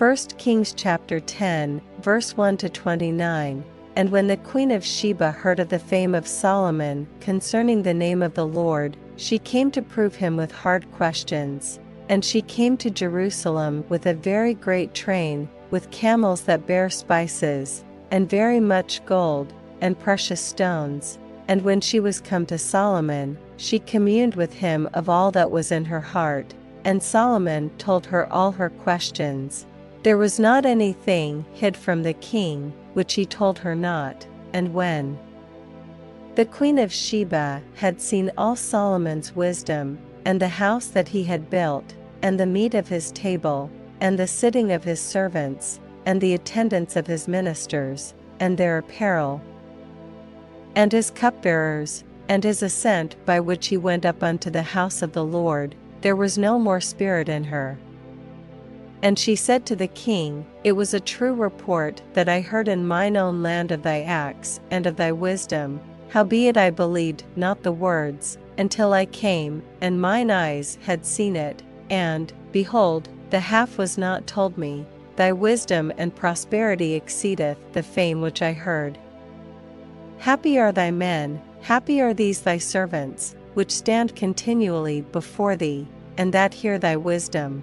1 Kings chapter 10, verse 1-29. And when the queen of Sheba heard of the fame of Solomon concerning the name of the Lord, she came to prove him with hard questions. And she came to Jerusalem with a very great train, with camels that bear spices, and very much gold, and precious stones. And when she was come to Solomon, she communed with him of all that was in her heart, and Solomon told her all her questions. There was not anything hid from the king, which he told her not. And when the queen of Sheba had seen all Solomon's wisdom, and the house that he had built, and the meat of his table, and the sitting of his servants, and the attendance of his ministers, and their apparel, and his cupbearers, and his ascent by which he went up unto the house of the Lord, there was no more spirit in her. And she said to the king, It was a true report that I heard in mine own land of thy acts and of thy wisdom, howbeit I believed not the words, until I came, and mine eyes had seen it, and, behold, the half was not told me. Thy wisdom and prosperity exceedeth the fame which I heard. Happy are thy men, happy are these thy servants, which stand continually before thee, and that hear thy wisdom.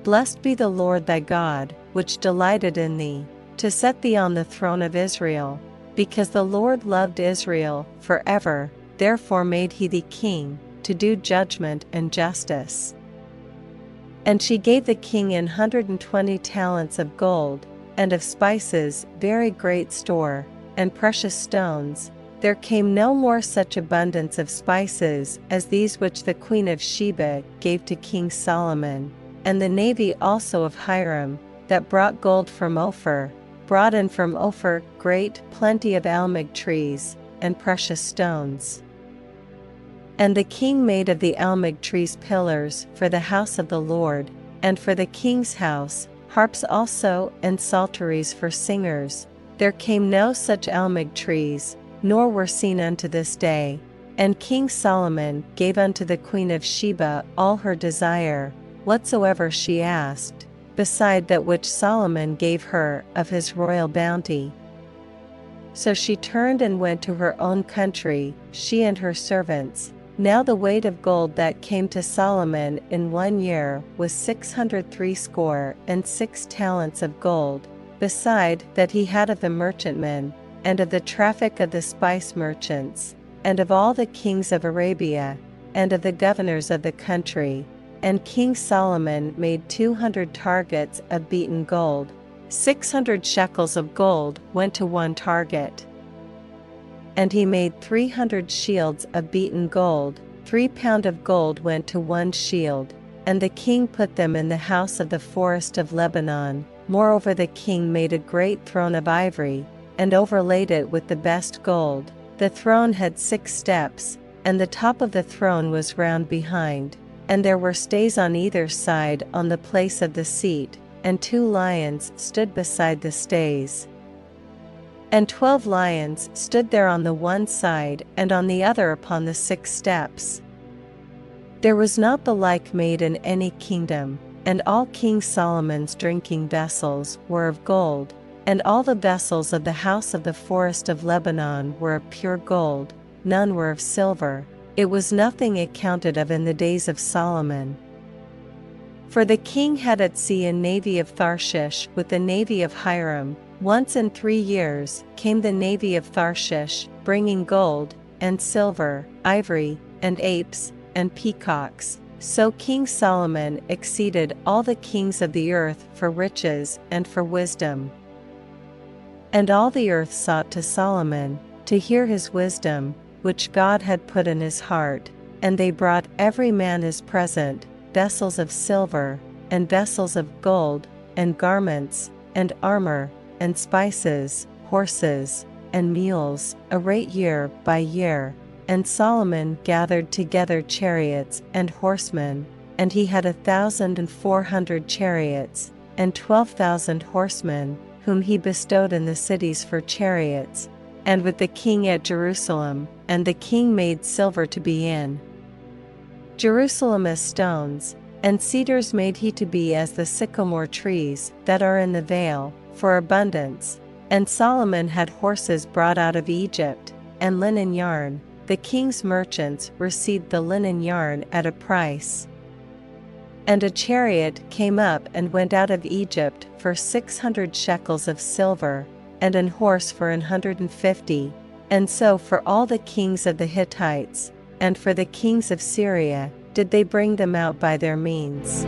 Blessed be the Lord thy God, which delighted in thee, to set thee on the throne of Israel, because the Lord loved Israel forever, therefore made he thee king, to do judgment and justice. And she gave the king 120 talents of gold, and of spices very great store, and precious stones. There came no more such abundance of spices as these which the queen of Sheba gave to King Solomon. And the navy also of Hiram, that brought gold from Ophir, brought in from Ophir great plenty of almug trees, and precious stones. And the king made of the almug trees pillars for the house of the Lord, and for the king's house, harps also and psalteries for singers. There came no such almug trees, nor were seen unto this day. And King Solomon gave unto the queen of Sheba all her desire, whatsoever she asked, beside that which Solomon gave her of his royal bounty. So she turned and went to her own country, she and her servants. Now the weight of gold that came to Solomon in 1 year was 636 talents of gold, beside that he had of the merchantmen, and of the traffic of the spice merchants, and of all the kings of Arabia, and of the governors of the country. And King Solomon made 200 targets of beaten gold. 600 shekels of gold went to one target. And he made 300 shields of beaten gold. 3 pound of gold went to one shield. And the king put them in the house of the forest of Lebanon. Moreover the king made a great throne of ivory, and overlaid it with the best gold. The throne had 6 steps, and the top of the throne was round behind. And there were stays on either side on the place of the seat, and 2 lions stood beside the stays. And 12 lions stood there on the one side and on the other upon the 6 steps. There was not the like made in any kingdom, and all King Solomon's drinking vessels were of gold, and all the vessels of the house of the forest of Lebanon were of pure gold, none were of silver. It was nothing accounted of in the days of Solomon. For the king had at sea a navy of Tharshish with the navy of Hiram. Once in 3 years came the navy of Tharshish, bringing gold, and silver, ivory, and apes, and peacocks. So King Solomon exceeded all the kings of the earth for riches and for wisdom. And all the earth sought to Solomon, to hear his wisdom, which God had put in his heart, and they brought every man his present, vessels of silver, and vessels of gold, and garments, and armor, and spices, horses, and mules, a rate year by year. And Solomon gathered together chariots and horsemen, and he had 1,400 chariots, and 12,000 horsemen, whom he bestowed in the cities for chariots, and with the king at Jerusalem. And the king made silver to be in Jerusalem as stones, And cedars made he to be as the sycamore trees that are in the vale, for abundance. And Solomon had horses brought out of Egypt, and linen yarn. The king's merchants received the linen yarn at a price. And a chariot came up and went out of Egypt for 600 shekels of silver, and an horse for 150. And so for all the kings of the Hittites, and for the kings of Syria, did they bring them out by their means.